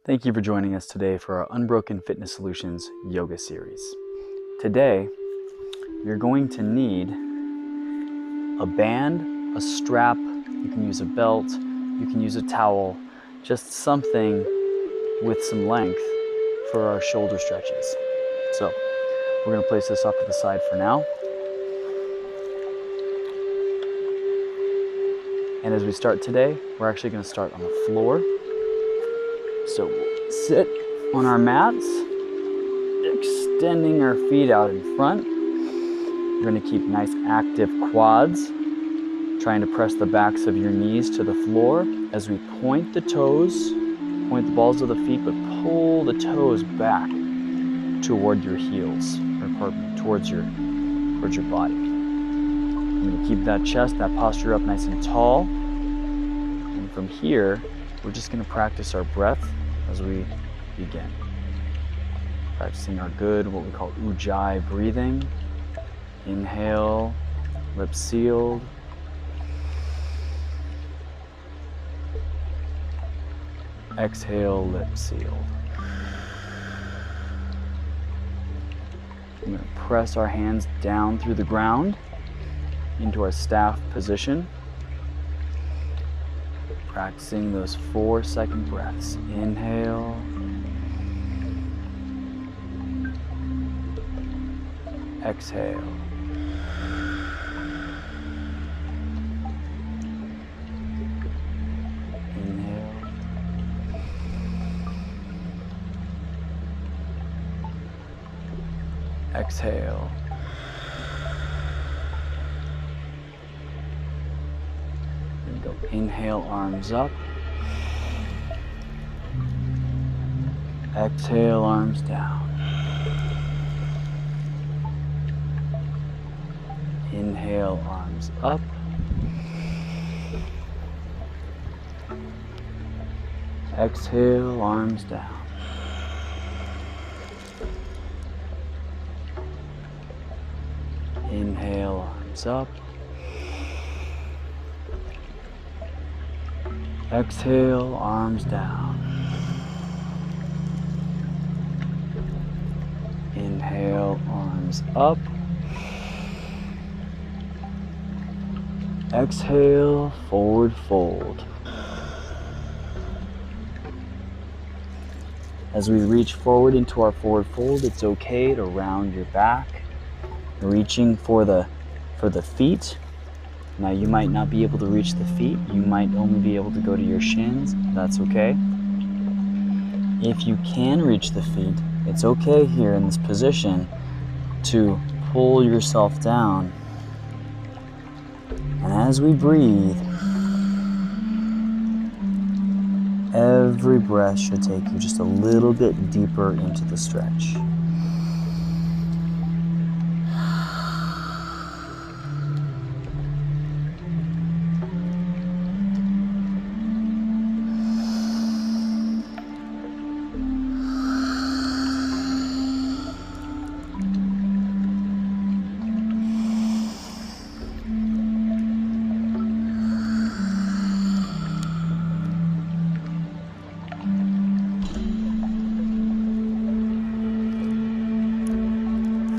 Thank you for joining us today for our Unbroken Fitness Solutions yoga series. Today, you're going to need a band, a strap, you can use a belt, you can use a towel, just something with some length for our shoulder stretches. So, we're going to place this off to the side for now. And as we start today, we're actually going to start on the floor. So we'll sit on our mats, extending our feet out in front. We're going to keep nice active quads, trying to press the backs of your knees to the floor as we point the toes, point the balls of the feet, but pull the toes back toward your heels, or pardon me, towards your body. I'm going to keep that chest, that posture up nice and tall. And from here, we're just going to practice our breath as we begin. Practicing our good, what we call ujjayi breathing. Inhale, lips sealed. Exhale, lips sealed. We're going to press our hands down through the ground into our staff position. Practicing those 4-second breaths. Inhale. Exhale. Inhale. Exhale. Go. Inhale, arms up. Exhale, arms down. Inhale, arms up. Exhale, arms down. Inhale, arms up. Exhale, arms down. Inhale, arms up. Exhale, forward fold. As we reach forward into our forward fold, it's okay to round your back, reaching for the feet. Now you might not be able to reach the feet, you might only be able to go to your shins, that's okay. If you can reach the feet, it's okay here in this position to pull yourself down. And as we breathe, every breath should take you just a little bit deeper into the stretch.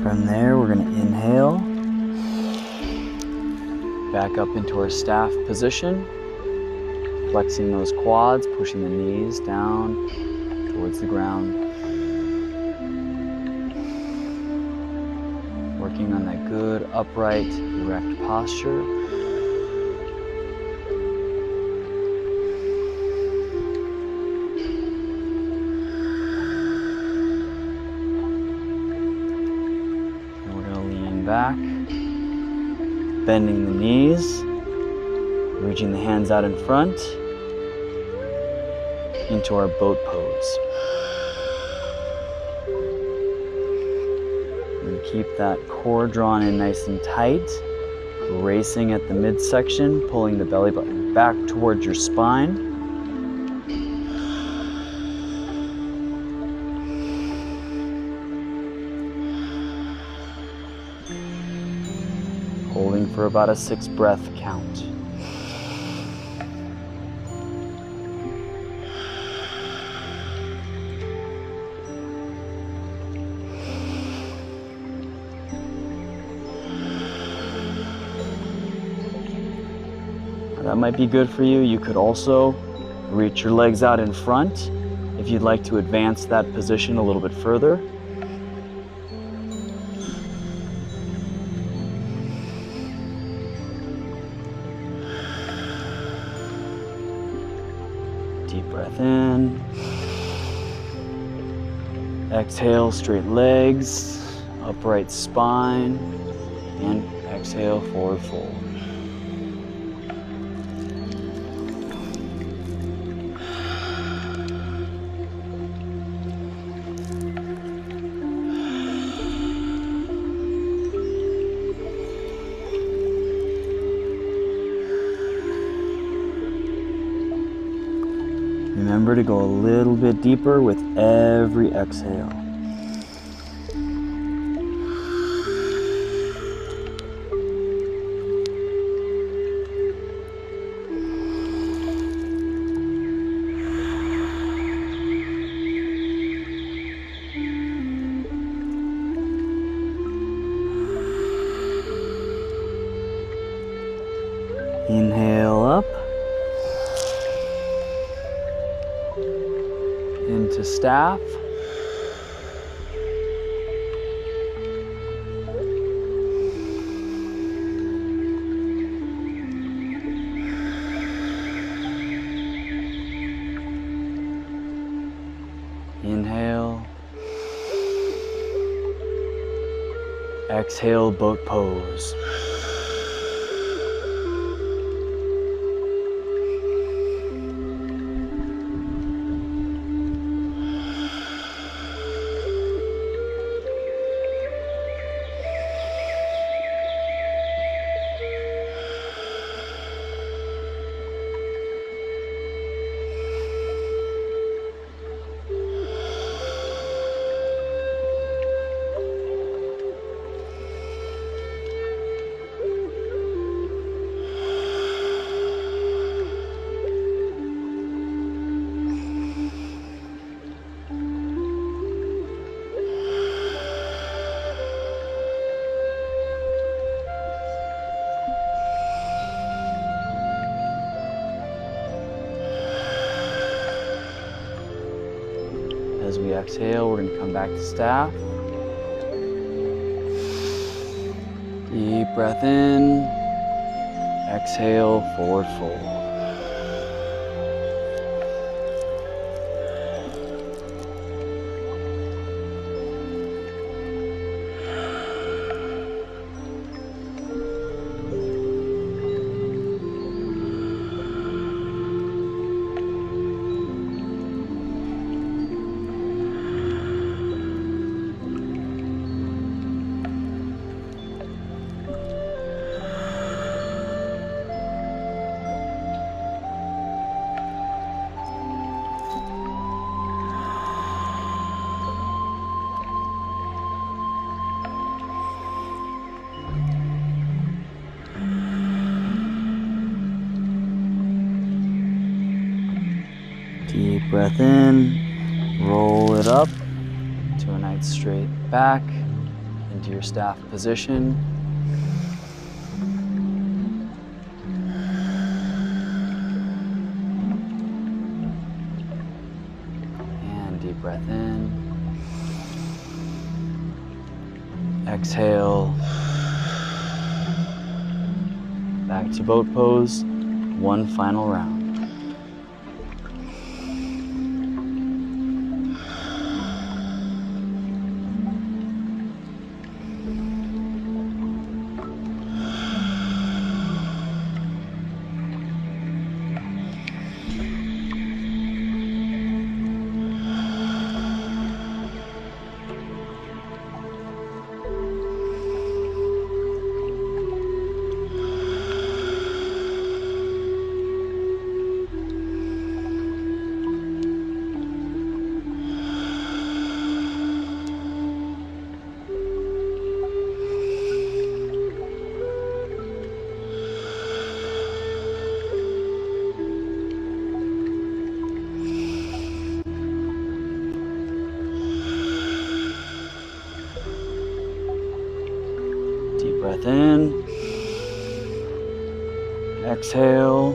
From there, we're going to inhale, back up into our staff position, flexing those quads, pushing the knees down towards the ground. Working on that good, upright, erect posture. Back, bending the knees, reaching the hands out in front into our boat pose. And keep that core drawn in nice and tight, bracing at the midsection, pulling the belly button back towards your spine. Holding for about a 6 breath count. that might be good for you. You could also reach your legs out in front if you'd like to advance that position a little bit further. Deep breath in. Exhale, straight legs, upright spine, and exhale, forward fold. Remember to go a little bit deeper with every exhale. Inhale up into staff. Inhale. Exhale, boat pose. As we exhale, we're going to come back to staff. Deep breath in. Exhale, forward fold. Deep breath in, roll it up to a nice straight back into your staff position. And deep breath in. Exhale. Back to boat pose, one final round. Deep breath in. Exhale.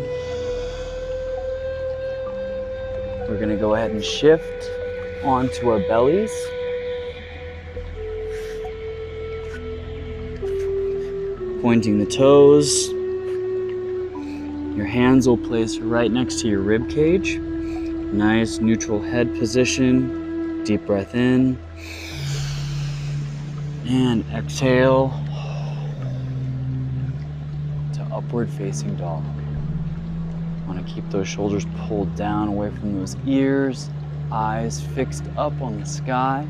We're going to go ahead and shift onto our bellies. Pointing the toes. Your hands will place right next to your rib cage. Nice neutral head position. Deep breath in. And exhale to upward facing dog. Want to keep those shoulders pulled down away from those ears. Eyes fixed up on the sky.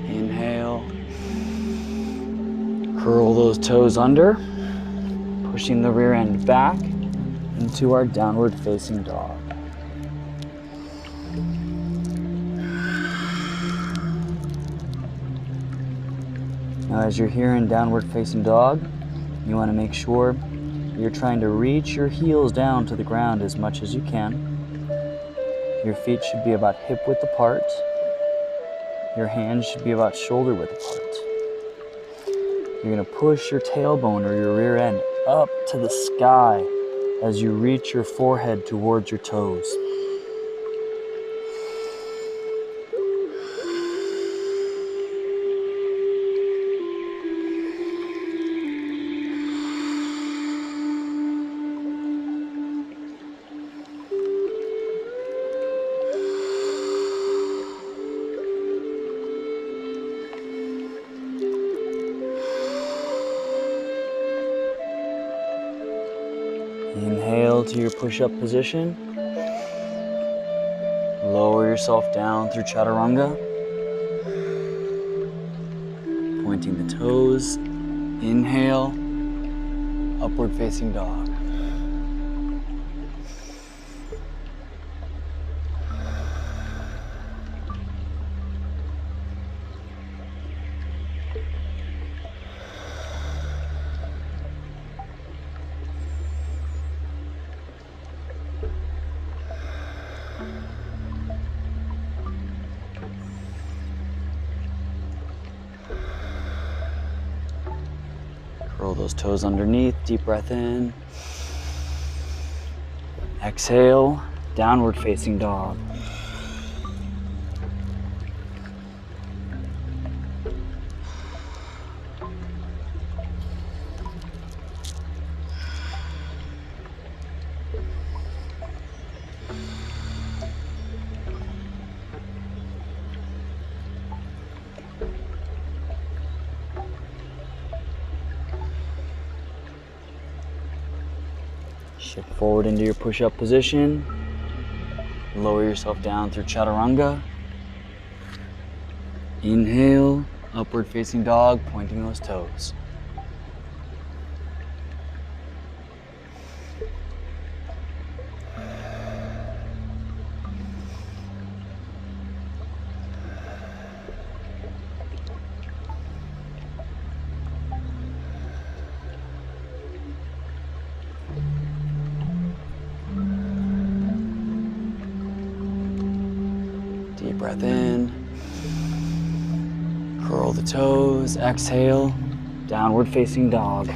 Inhale. Curl those toes under, pushing the rear end back into our downward facing dog. Now as you're here in downward facing dog, you want to make sure you're trying to reach your heels down to the ground as much as you can. Your feet should be about hip width apart. Your hands should be about shoulder width apart. You're going to push your tailbone or your rear end up to the sky as you reach your forehead towards your toes. Inhale to your push-up position. Lower yourself down through chaturanga. Pointing the toes. Inhale, upward facing dog. Roll those toes underneath, deep breath in. Exhale, downward facing dog. Shift forward into your push-up position. Lower yourself down through chaturanga. Inhale, upward facing dog, pointing those toes. Deep breath in. Curl the toes. Exhale, downward facing dog.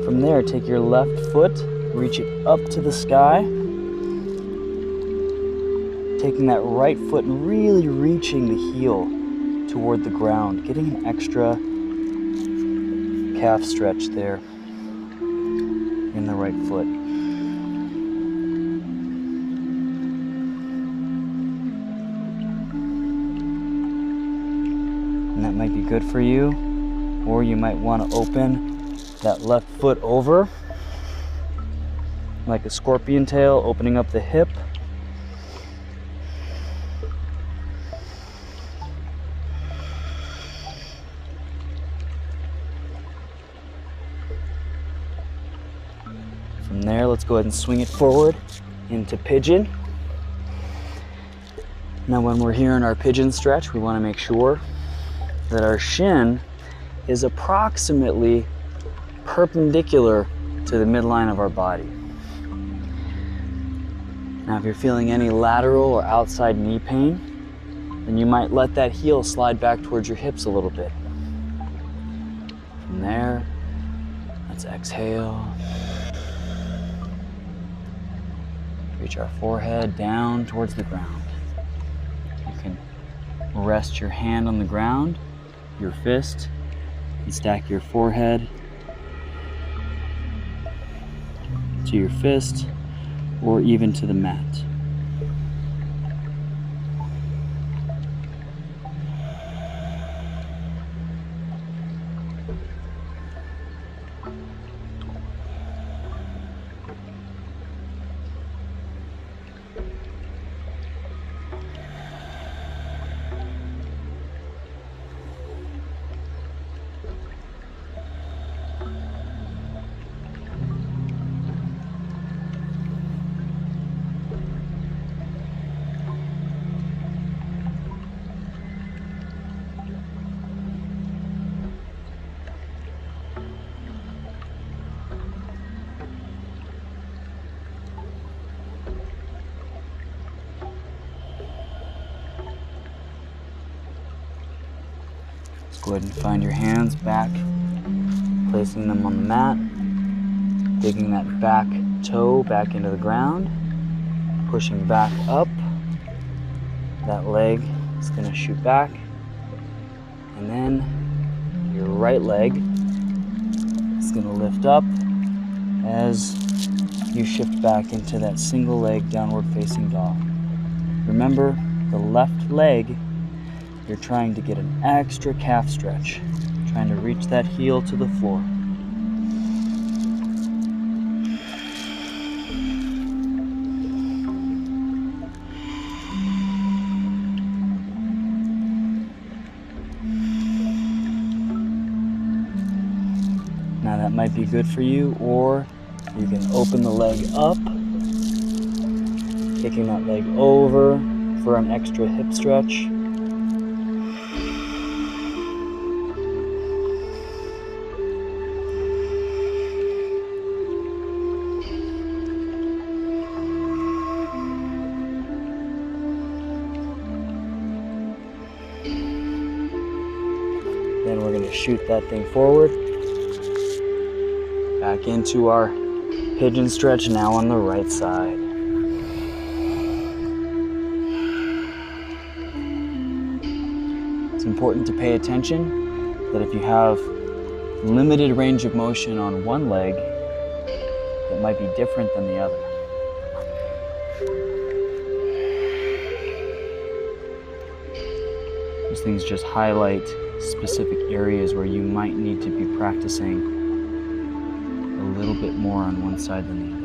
From there, take your left foot, reach it up to the sky. Taking that right foot and really reaching the heel toward the ground, getting an extra calf stretch there in the right foot. And that might be good for you, or you might want to open that left foot over like a scorpion tail, opening up the hip. let's go ahead and swing it forward into pigeon. Now when we're here in our pigeon stretch, we want to make sure that our shin is approximately perpendicular to the midline of our body. Now if you're feeling any lateral or outside knee pain, then you might let that heel slide back towards your hips a little bit. From there, let's exhale. Reach our forehead down towards the ground. You can rest your hand on the ground, your fist, and stack your forehead to your fist or even to the mat. Go ahead and find your hands back, placing them on the mat, digging that back toe back into the ground, pushing back up. That leg is going to shoot back, and then your right leg is going to lift up as you shift back into that single leg downward facing dog. Remember, the left leg, you're trying to get an extra calf stretch, trying to reach that heel to the floor. Now that might be good for you, or you can open the leg up, kicking that leg over for an extra hip stretch. Then we're going to shoot that thing forward, back into our pigeon stretch now on the right side. It's important to pay attention that if you have limited range of motion on one leg, it might be different than the other. These things just highlight specific areas where you might need to be practicing a little bit more on one side than the other.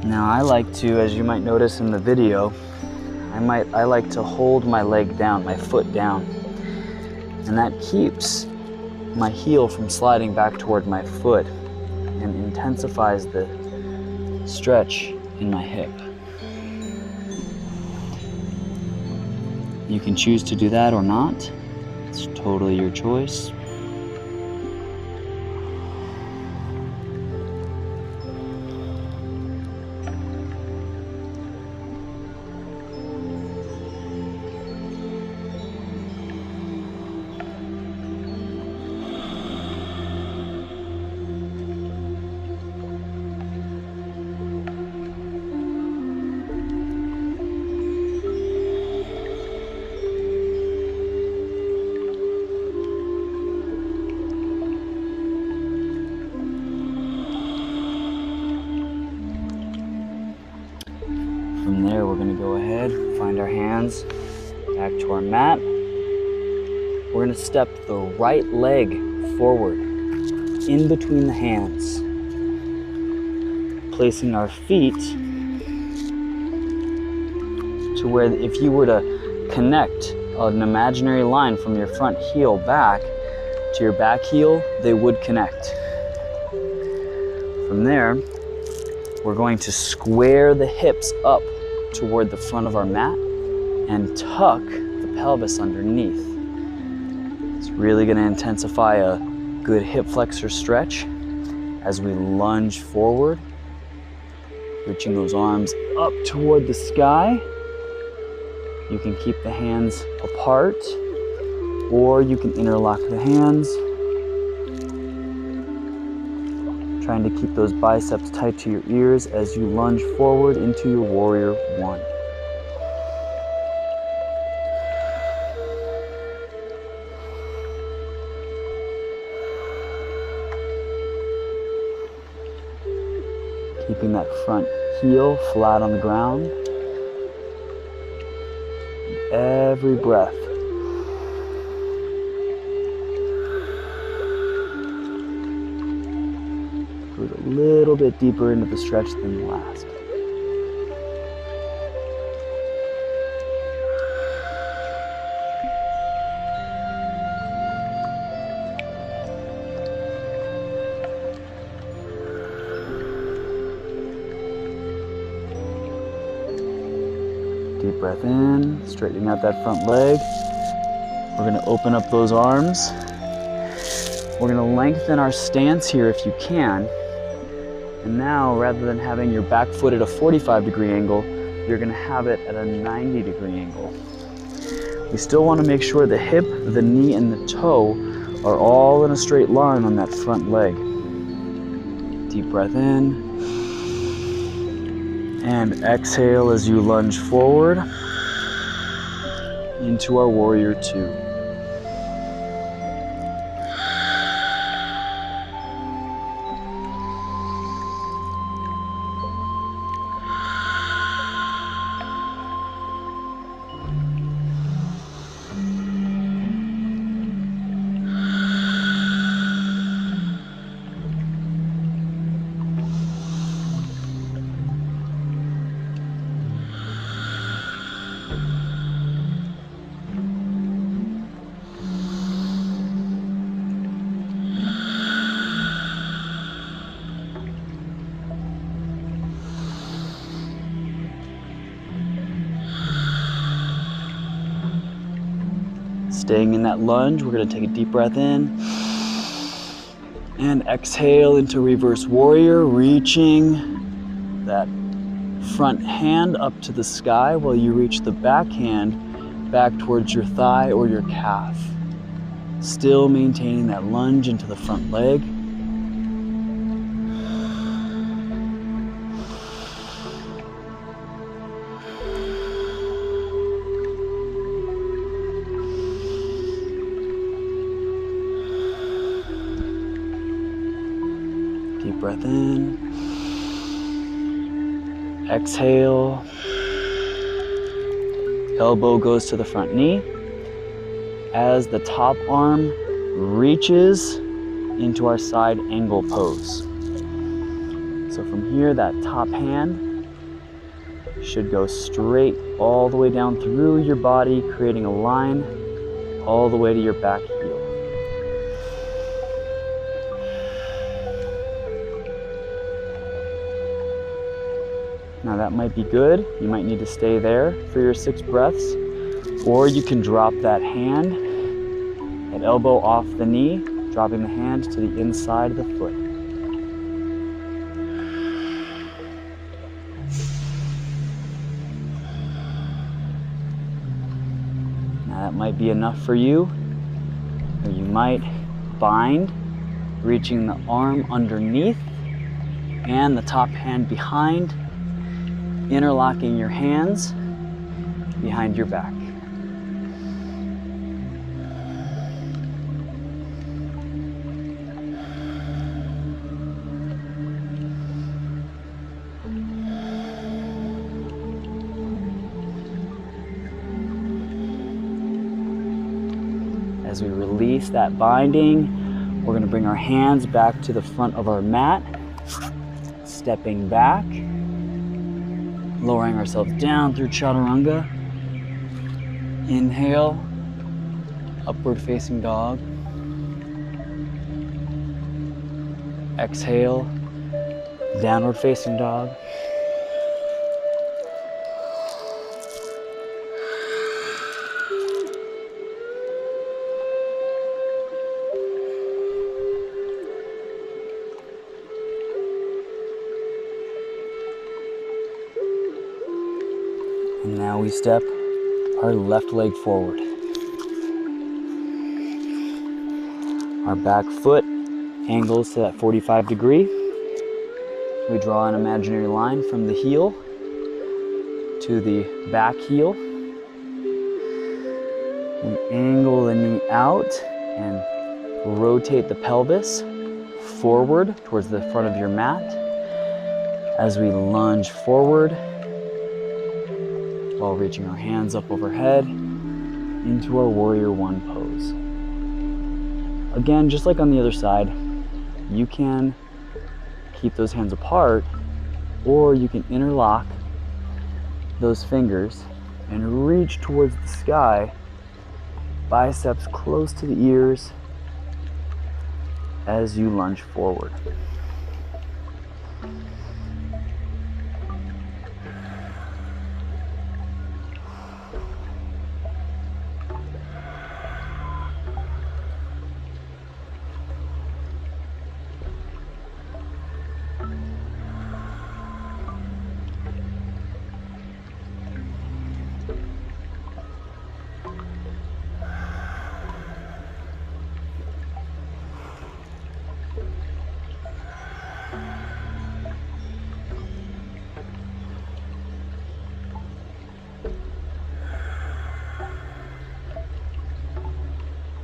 Now I like to, as you might notice in the video, I like to hold my leg down, my foot down, and that keeps my heel from sliding back toward my foot and intensifies the stretch in my hip. You can choose to do that or not. It's totally your choice. From there, we're going to go ahead, find our hands back to our mat. We're going to step the right leg forward in between the hands. placing our feet to where if you were to connect an imaginary line from your front heel back to your back heel, they would connect. From there, we're going to square the hips up toward the front of our mat and tuck the pelvis underneath. It's really going to intensify a good hip flexor stretch as we lunge forward, reaching those arms up toward the sky. You can keep the hands apart, or you can interlock the hands, trying to keep those biceps tight to your ears as you lunge forward into your warrior one. Keeping that front heel flat on the ground. Every breath. Goes a little bit deeper into the stretch than the last. Deep breath in, straightening out that front leg. We're going to open up those arms. We're going to lengthen our stance here if you can. And now, rather than having your back foot at a 45-degree angle, you're going to have it at a 90-degree angle. We still want to make sure the hip, the knee, and the toe are all in a straight line on that front leg. Deep breath in. And exhale as you lunge forward into our warrior two. Staying in that lunge, we're going to take a deep breath in and exhale into reverse warrior, reaching that front hand up to the sky while you reach the back hand back towards your thigh or your calf. Still maintaining that lunge into the front leg. Deep breath in. Exhale. Elbow goes to the front knee as the top arm reaches into our side angle pose. So from here, that top hand should go straight all the way down through your body, creating a line all the way to your back heel. Now that might be good. You might need to stay there for your 6 breaths, or you can drop that hand, that elbow off the knee, dropping the hand to the inside of the foot. Now that might be enough for you, or you might bind, reaching the arm underneath and the top hand behind, interlocking your hands behind your back. As we release that binding, we're going to bring our hands back to the front of our mat. stepping back, lowering ourselves down through chaturanga. Inhale, upward facing dog. Exhale, downward facing dog. And now we step our left leg forward. Our back foot angles to that 45 degree. We draw an imaginary line from the heel to the back heel. We angle the knee out and rotate the pelvis forward towards the front of your mat as we lunge forward while reaching our hands up overhead into our warrior one pose. Again, just like on the other side, you can keep those hands apart, or you can interlock those fingers and reach towards the sky, biceps close to the ears as you lunge forward.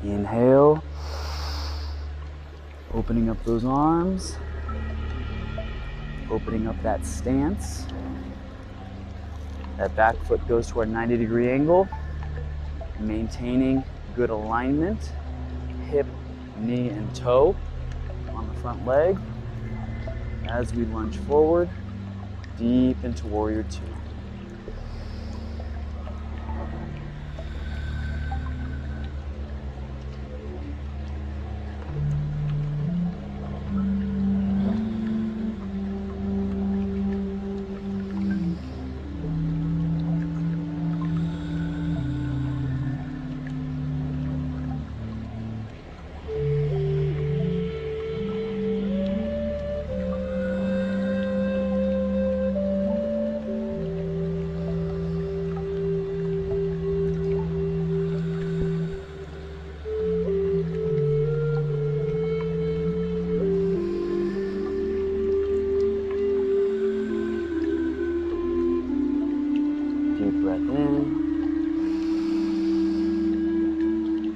Inhale, opening up those arms, opening up that stance. That back foot goes to our 90-degree angle, maintaining good alignment, hip, knee, and toe on the front leg as we lunge forward, deep into warrior two.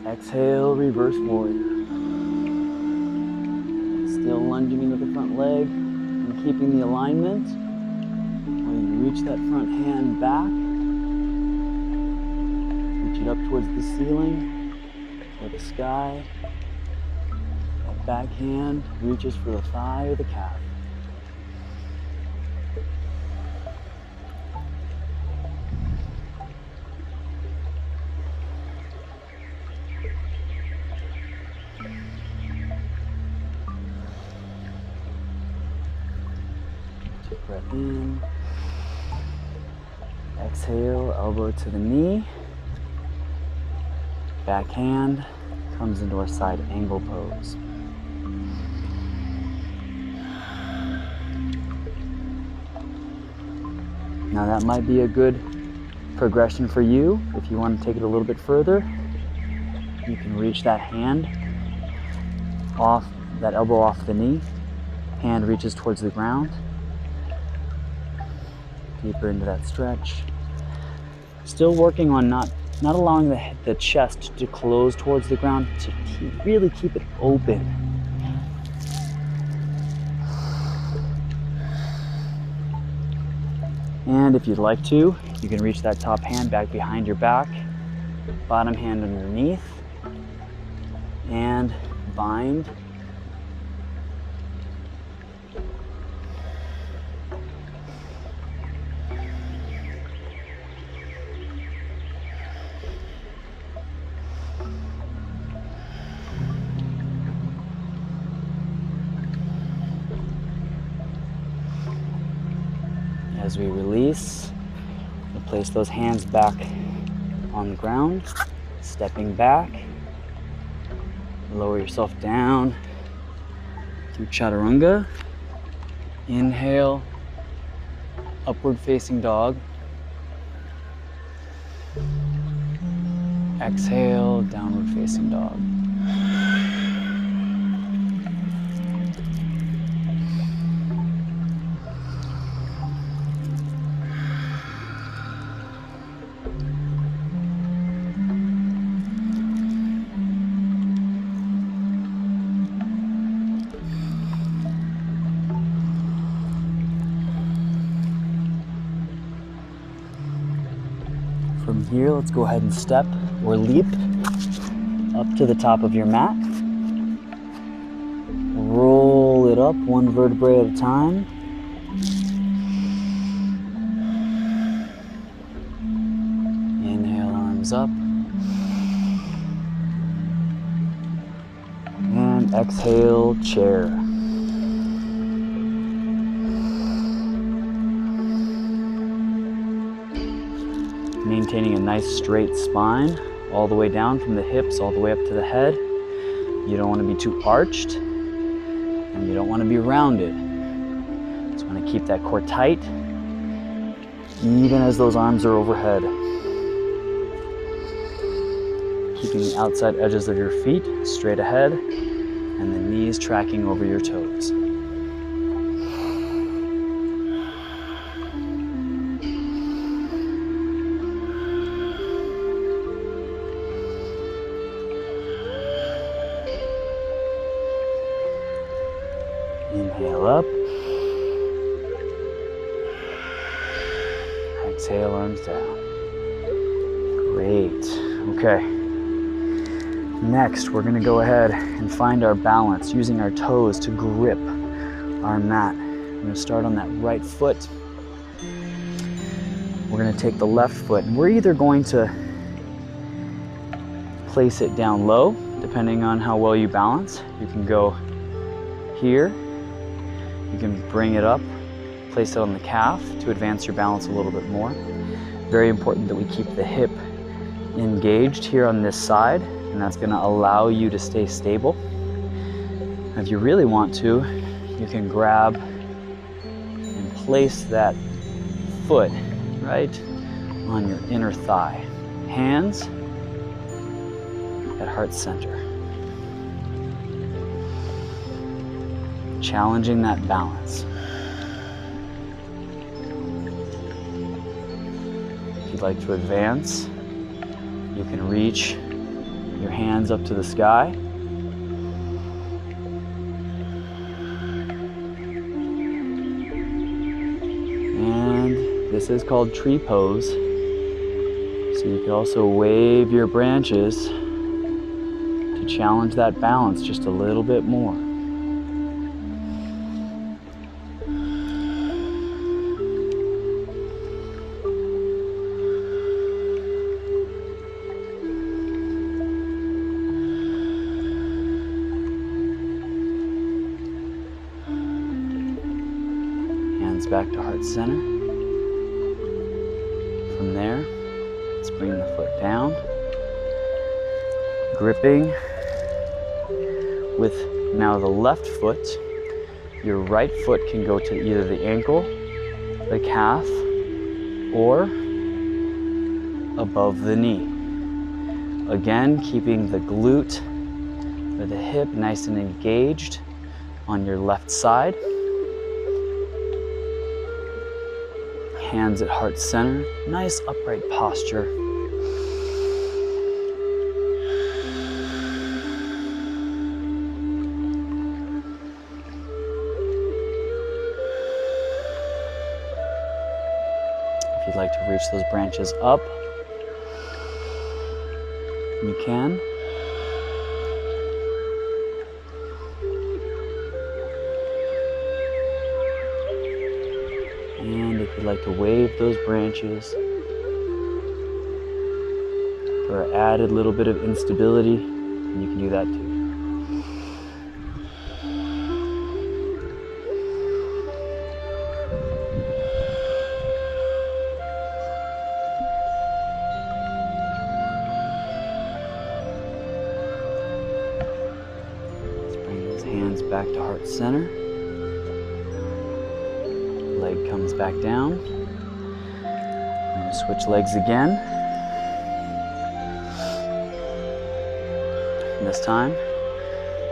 Exhale, reverse warrior. Still lunging into the front leg and keeping the alignment. When you reach that front hand back, reach it up towards the ceiling or the sky. That back hand reaches for the thigh or the calf. Breath in. Exhale, elbow to the knee. Back hand comes into our side angle pose. Now that might be a good progression for you. If you want to take it a little bit further, you can reach that hand off, that elbow off the knee. Hand reaches towards the ground. Deeper into that stretch. Still working on not allowing the chest to close towards the ground, to really keep it open. And if you'd like to, you can reach that top hand back behind your back, bottom hand underneath, and bind. we release, we'll place those hands back on the ground, stepping back. Lower yourself down through chaturanga. Inhale, upward facing dog. Exhale, downward facing dog. From here, let's go ahead and step or leap up to the top of your mat. Roll it up one vertebrae at a time. Inhale, arms up. And exhale, chair. Maintaining a nice straight spine all the way down from the hips all the way up to the head. You don't want to be too arched and you don't want to be rounded. Just want to keep that core tight even as those arms are overhead. Keeping the outside edges of your feet straight ahead and the knees tracking over your toes. Inhale up. Exhale, arms down. Great. Okay. Next, we're going to go ahead and find our balance using our toes to grip our mat. We're going to start on that right foot. We're going to take the left foot, and we're either going to place it down low, depending on how well you balance. You can go here. You can bring it up, place it on the calf to advance your balance a little bit more. Very important that we keep the hip engaged here on this side, and that's going to allow you to stay stable. If you really want to, you can grab and place that foot right on your inner thigh. Hands at heart center. Challenging that balance. If you'd like to advance, you can reach your hands up to the sky. And this is called tree pose. So you can also wave your branches to challenge that balance just a little bit more. Back to heart center. From there, let's bring the foot down. Gripping with now the left foot. Your right foot can go to either the ankle, the calf, or above the knee. Again, keeping the glute or the hip nice and engaged on your left side. Hands at heart center, nice upright posture. If you'd like to reach those branches up, you can. And if you'd like to wave those branches for an added little bit of instability, you can do that too. back to heart center. Leg comes back down. We're going to switch legs again. And this time,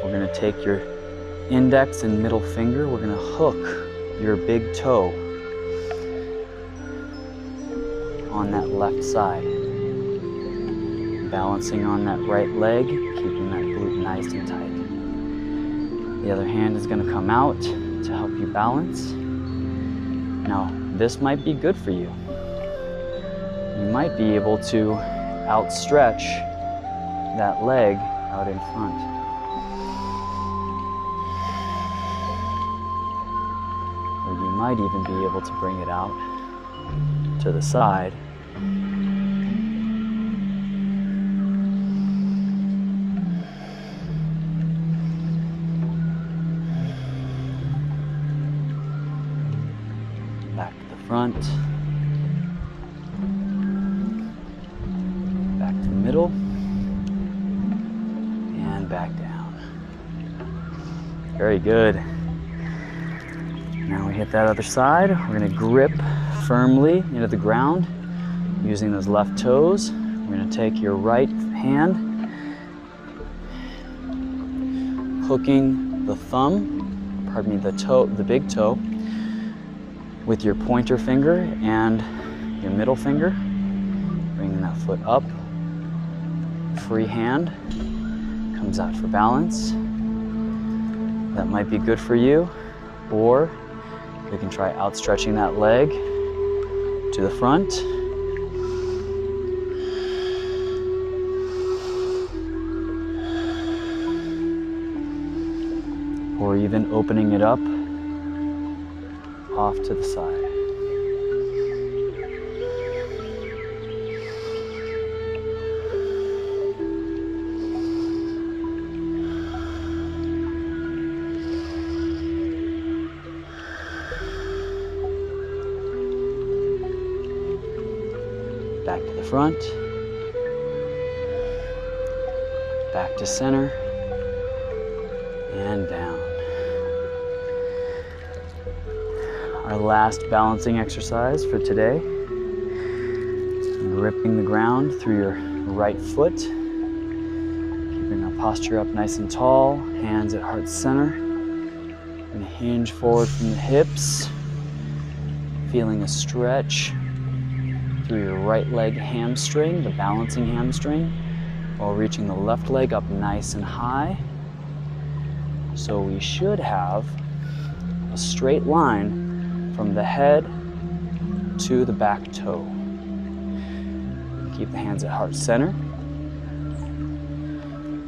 we're going to take your index and middle finger. We're going to hook your big toe on that left side. Balancing on that right leg, keeping that glute nice and tight. The other hand is going to come out to help you balance. Now, this might be good for you. You might be able to outstretch that leg out in front. Or you might even be able to bring it out to the side. Back to the front. Back to the middle. And back down. Very good. Now we hit that other side. We're going to grip firmly into the ground using those left toes. We're going to take your right hand, hooking the thumb, pardon me, the big toe, with your pointer finger and your middle finger, bringing that foot up. Free hand comes out for balance. That might be good for you, or you can try outstretching that leg to the front. Or even opening it up off to the side. Back to the front, back to center, and down. Our last balancing exercise for today. Gripping the ground through your right foot, keeping our posture up nice and tall, hands at heart center, and hinge forward from the hips, feeling a stretch through your right leg hamstring, the balancing hamstring, while reaching the left leg up nice and high. So we should have a straight line from the head to the back toe. Keep the hands at heart center.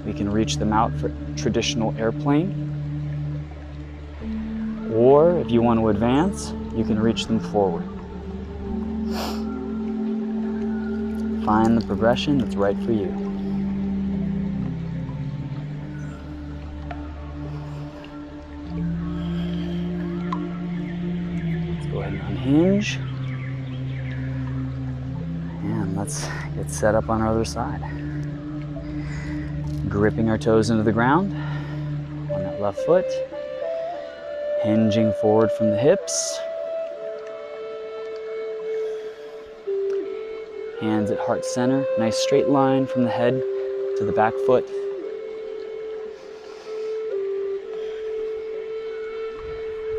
We can reach them out for traditional airplane. Or if you want to advance, you can reach them forward. Find the progression that's right for you. Let's go ahead and unhinge. And let's get set up on our other side. Gripping our toes into the ground on that left foot. Hinging forward from the hips. Hands at heart center, nice straight line from the head to the back foot.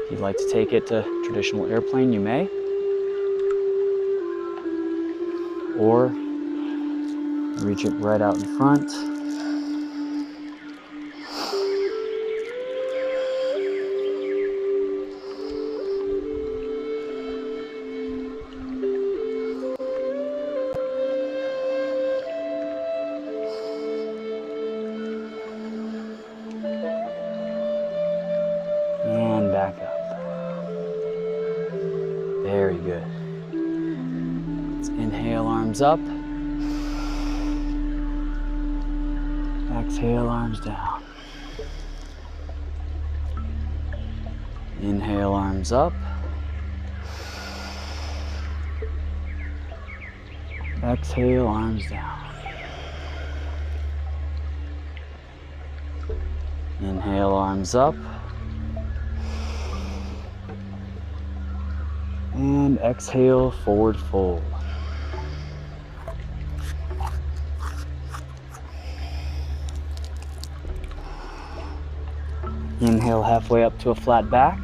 If you'd like to take it to traditional airplane, you may. Or reach it right out in front. And back up. Very good. Let's inhale, arms up. Exhale, arms down. Inhale, arms up. Exhale, arms down. Inhale, arms up. And exhale, forward fold. Inhale halfway up to a flat back.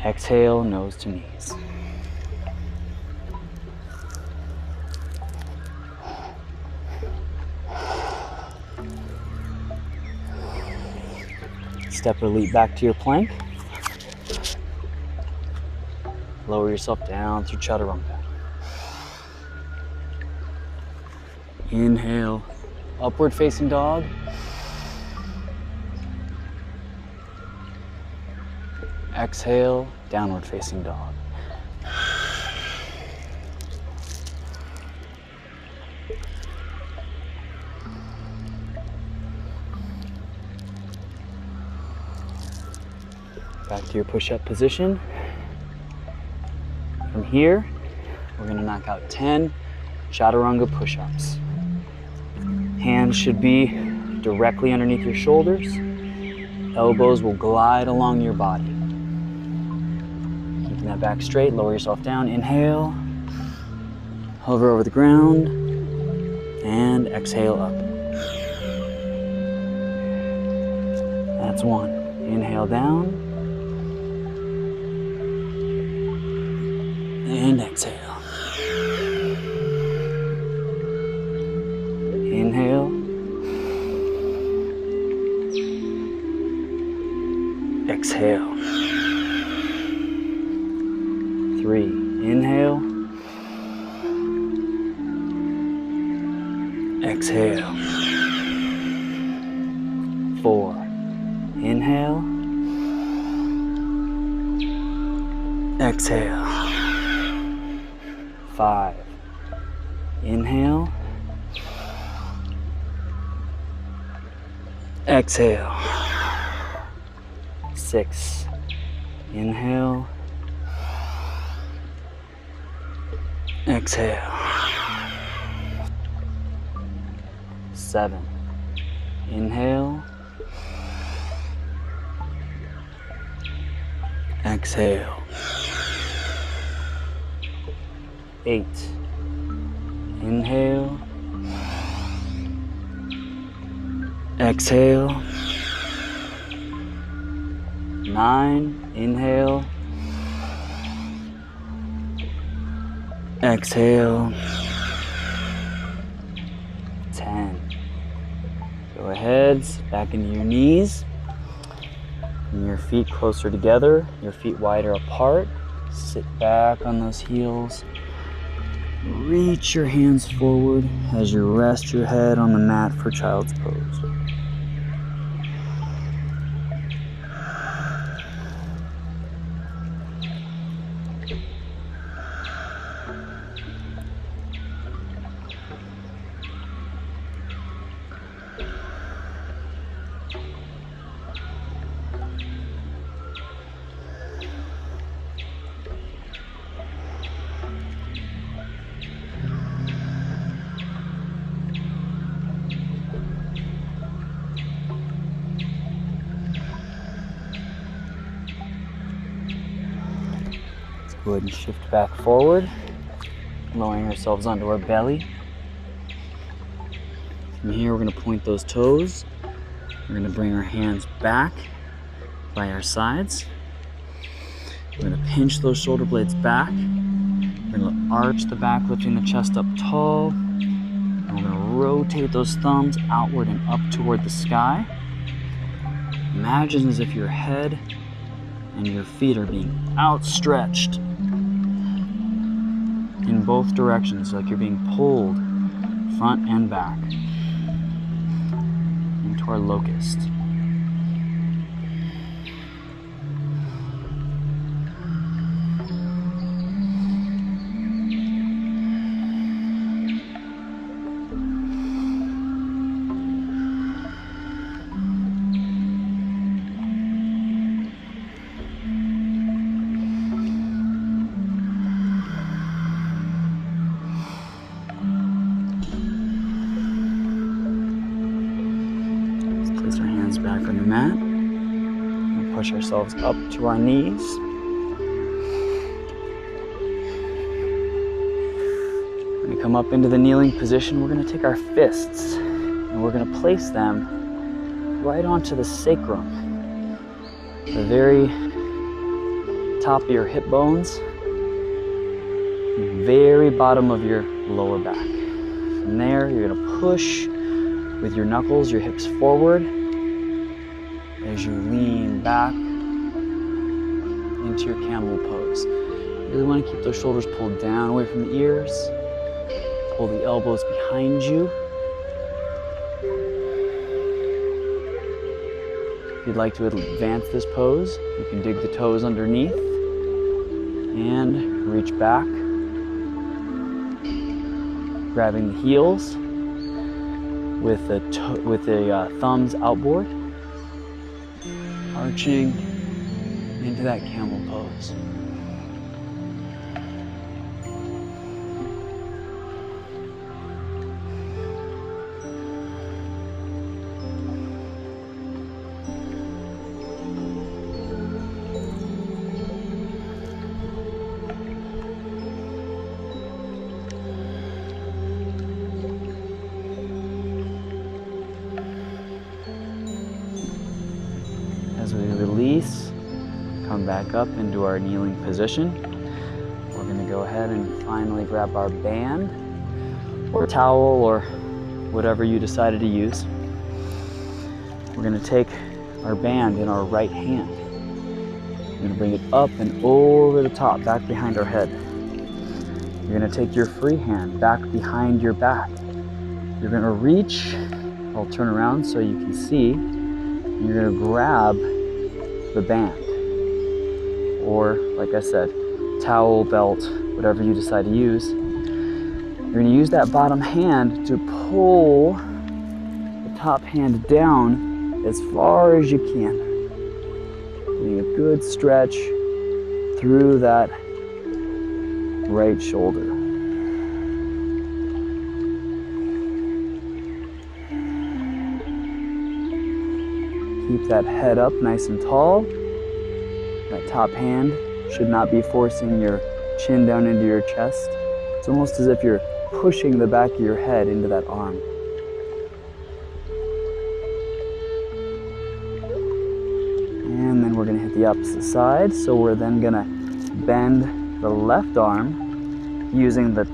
Exhale, nose to knees. Step or leap back to your plank. Lower yourself down through chaturanga. Inhale, upward facing dog. Exhale, downward facing dog. Back to your push-up position. From here, we're gonna knock out 10 chaturanga push-ups. Hands should be directly underneath your shoulders. Elbows will glide along your body. Keeping that back straight, lower yourself down. Inhale, hover over the ground, and exhale up. That's one. Inhale down, and exhale. Inhale. Exhale. 3. Inhale. Exhale. 4. Inhale. Exhale. 5. Inhale. Exhale. 6. Inhale. Exhale. 7. Inhale. Exhale. 8. Inhale. Exhale. 9. Inhale. Exhale. 10. Go ahead, sit back into your knees. And your feet closer together, your feet wider apart. Sit back on those heels. Reach your hands forward as you rest your head on the mat for child's pose. Go ahead and shift back forward, lowering ourselves onto our belly. From here, we're going to point those toes. We're going to bring our hands back by our sides. We're going to pinch those shoulder blades back. We're going to arch the back, lifting the chest up tall. And we're going to rotate those thumbs outward and up toward the sky. Imagine as if your head and your feet are being outstretched in both directions, like you're being pulled front and back into our locust. back on the mat. We'll push ourselves up to our knees. When we come up into the kneeling position, we're going to take our fists and we're going to place them right onto the sacrum, the very top of your hip bones, very bottom of your lower back. From there, you're going to push with your knuckles, your hips forward as you lean back into your camel pose. You really want to keep those shoulders pulled down away from the ears. Pull the elbows behind you. If you'd like to advance this pose, you can dig the toes underneath and reach back, grabbing the heels with the thumbs outboard, arching into that camel pose. As we release, come back up into our kneeling position. We're going to go ahead and finally grab our band or towel or whatever you decided to use. We're going to take our band in our right hand. We're going to bring it up and over the top, back behind our head. You're going to take your free hand back behind your back. You're going to reach, I'll turn around so you can see, and you're going to grab the band, or like I said, towel, belt, whatever you decide to use. You're going to use that bottom hand to pull the top hand down as far as you can. Getting a good stretch through that right shoulder. Keep that head up nice and tall. That top hand should not be forcing your chin down into your chest. It's almost as if you're pushing the back of your head into that arm. And then we're going to hit the opposite side. So we're then going to bend the left arm using the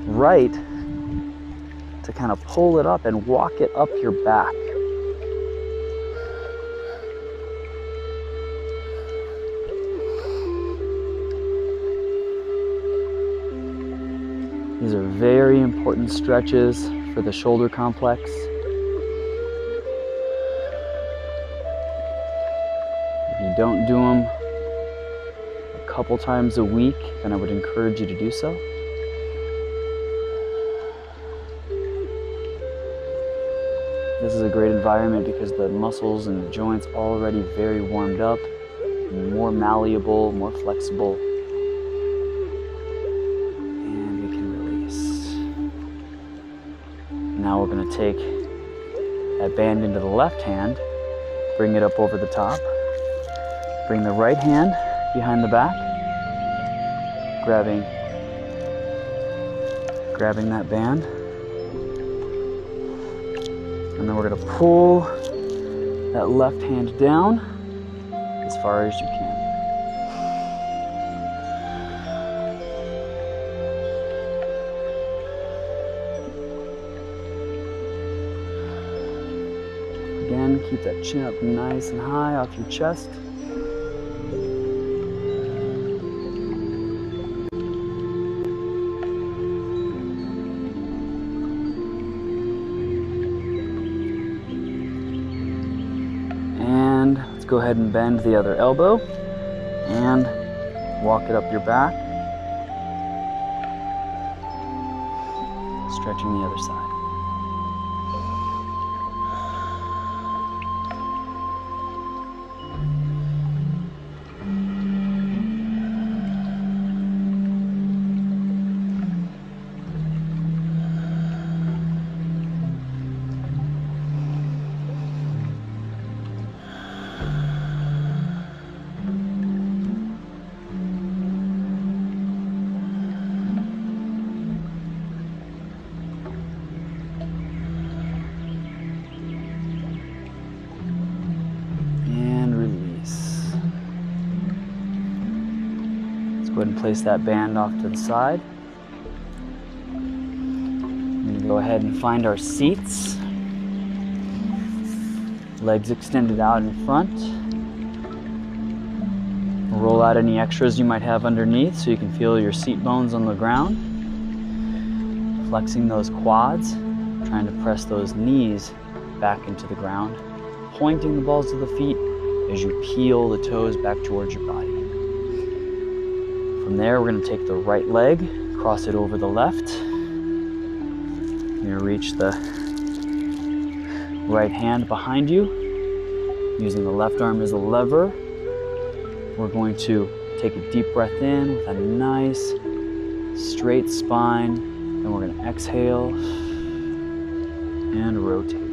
right to kind of pull it up and walk it up your back. These are very important stretches for the shoulder complex. If you don't do them a couple times a week, then I would encourage you to do so. This is a great environment because the muscles and the joints are already very warmed up, more malleable, more flexible. Now we're going to take that band into the left hand, bring it up over the top, bring the right hand behind the back, grabbing that band, and then we're going to pull that left hand down as far as you can. Again, keep that chin up nice and high off your chest. And let's go ahead and bend the other elbow and walk it up your back. Stretching the other side. ahead and place that band off to the side. I'm going to go ahead and find our seats. Legs extended out in front. Roll out any extras you might have underneath so you can feel your seat bones on the ground. Flexing those quads, trying to press those knees back into the ground. Pointing the balls of the feet as you peel the toes back towards your body. From there, we're going to take the right leg, cross it over the left. You're going to reach the right hand behind you, using the left arm as a lever. We're going to take a deep breath in with a nice straight spine, and we're going to exhale and rotate.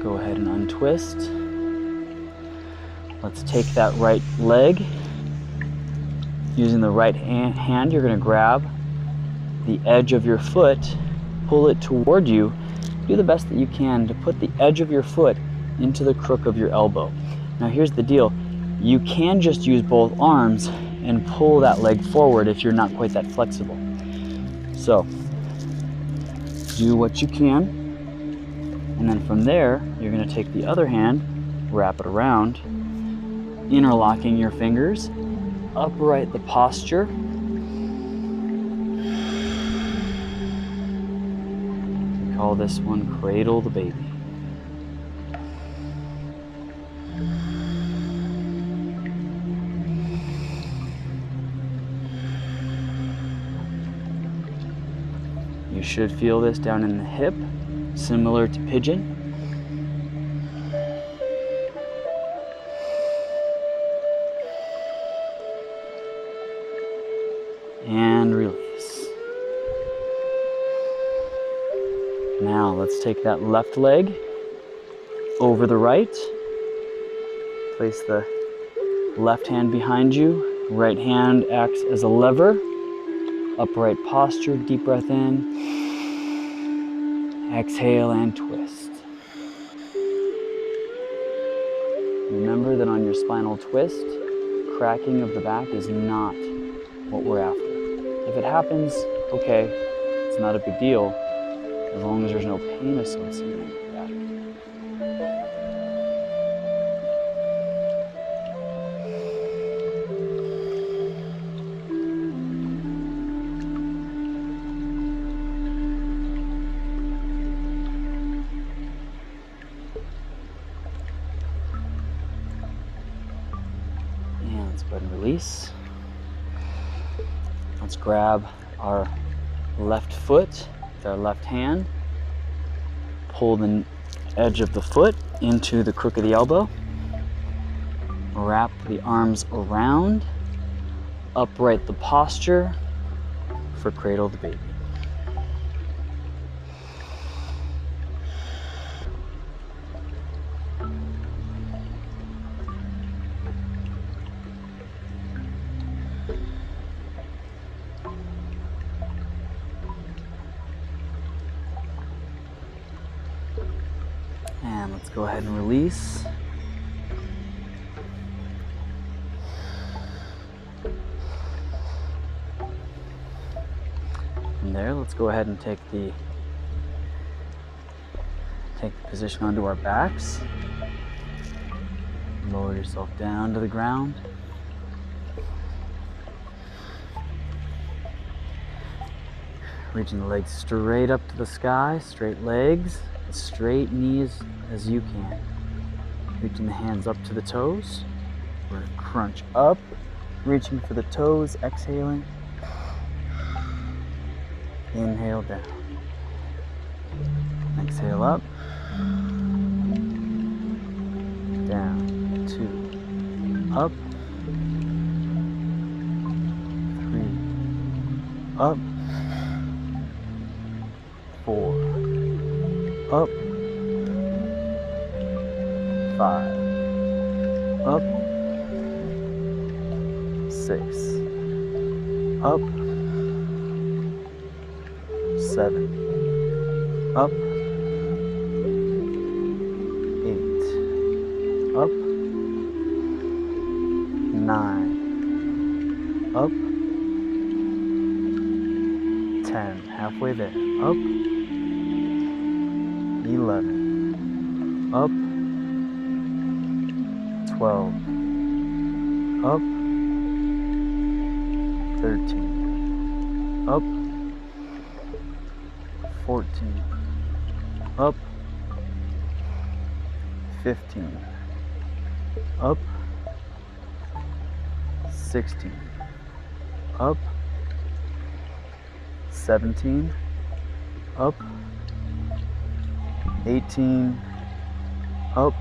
Go ahead and untwist. Let's take that right leg. Using the right hand, you're going to grab the edge of your foot, pull it toward you. Do the best that you can to put the edge of your foot into the crook of your elbow. Now here's the deal. You can just use both arms and pull that leg forward if you're not quite that flexible. So, do what you can. And then from there, you're going to take the other hand, wrap it around, interlocking your fingers, upright the posture. We call this one cradle the baby. You should feel this down in the hip, similar to pigeon. And release. Now let's take that left leg over the right. Place the left hand behind you. Right hand acts as a lever. Upright posture, deep breath in. Exhale and twist. Remember that on your spinal twist, cracking of the back is not what we're after. If it happens, okay, it's not a big deal, as long as there's no pain associated with that. And let's go ahead and release. Let's grab our left foot with our left hand, pull the edge of the foot into the crook of the elbow, wrap the arms around, upright the posture for cradle the baby. And let's go ahead and release. From there, let's go ahead and take the position onto our backs. Lower yourself down to the ground. Reaching the legs straight up to the sky, straight legs, as straight knees as you can. Reaching the hands up to the toes. We're going to crunch up, reaching for the toes, exhaling. Inhale down. Exhale up. Down. 2. Up. 3. Up. 4, up, 5, up, 6, up, 7, up, 8, up, 9, up, 10, halfway there, up, 11, up, 12, up, 13, up, 14, up, 15, up, 16, up, 17, up, 18, up,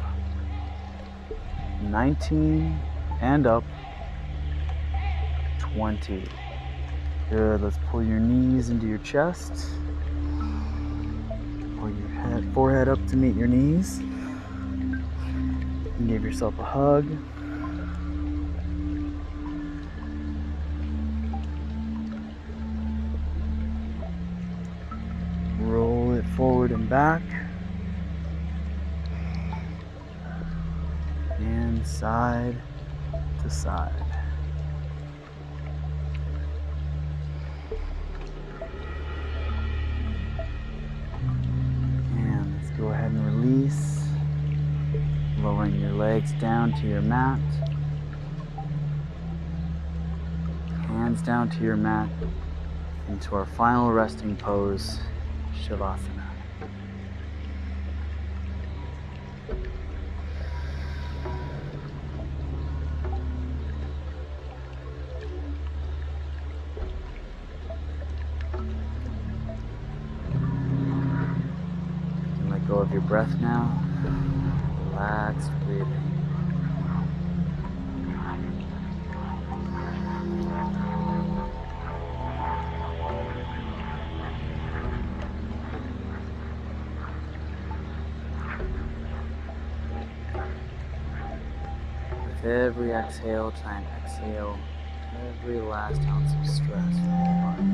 19, and up, 20. Good, let's pull your knees into your chest. Pull your forehead up to meet your knees. And give yourself a hug. Roll it forward and back. And side to side. And let's go ahead and release. Lowering your legs down to your mat. Hands down to your mat. Into our final resting pose, Shavasana. Let go of your breath now. Relaxed breathing. With every exhale, try and exhale every last ounce of stress from your body.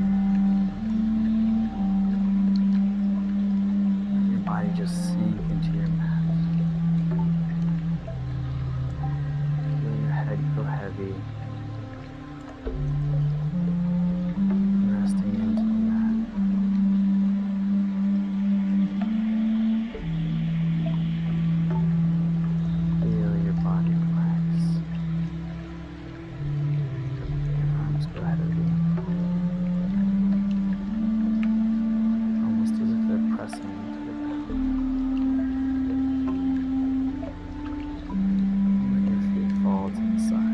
Let your body just sink into your mat. Feel your head go heavy. Resting into the mat. Feel your body relax. Your arms go heavy. Almost as if they're pressing into the ground. Let your feet fall to the side.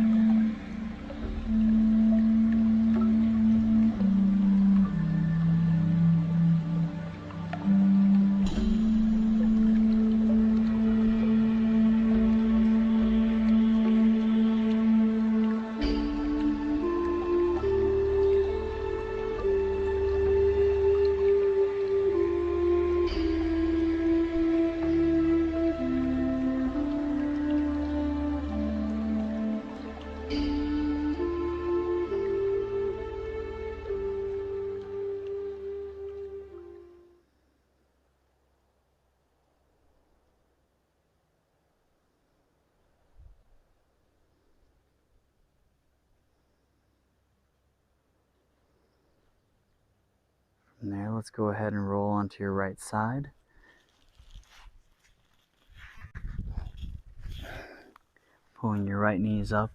From there, let's go ahead and roll onto your right side. Pulling your right knees up,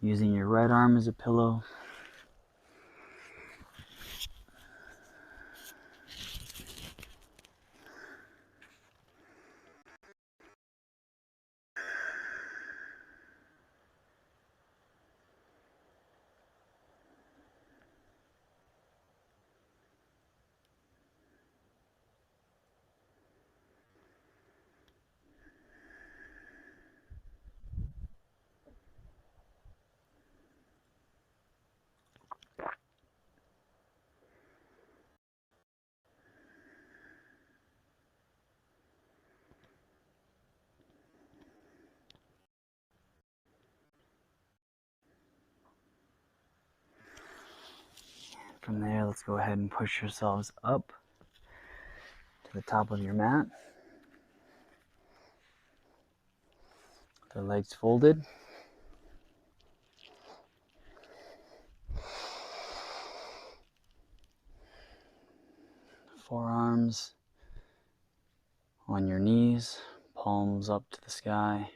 using your right arm as a pillow. From there, let's go ahead and push yourselves up to the top of your mat. The legs folded. Forearms on your knees, palms up to the sky.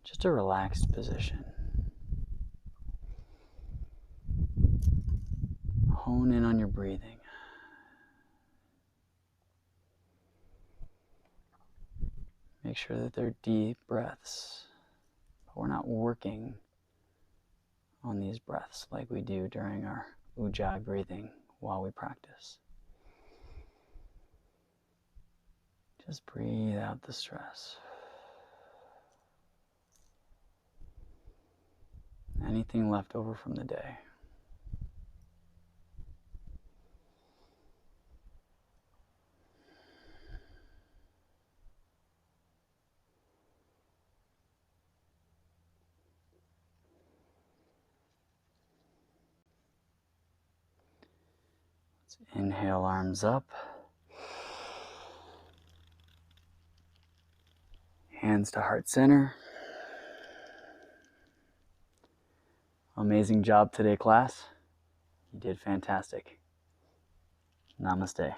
Just a relaxed position. Hone in on your breathing. Make sure that they're deep breaths, but we're not working on these breaths like we do during our ujjayi breathing while we practice. Just breathe out the stress. Anything left over from the day. Let's inhale, arms up. Hands to heart center. Amazing job today, class. You did fantastic. Namaste.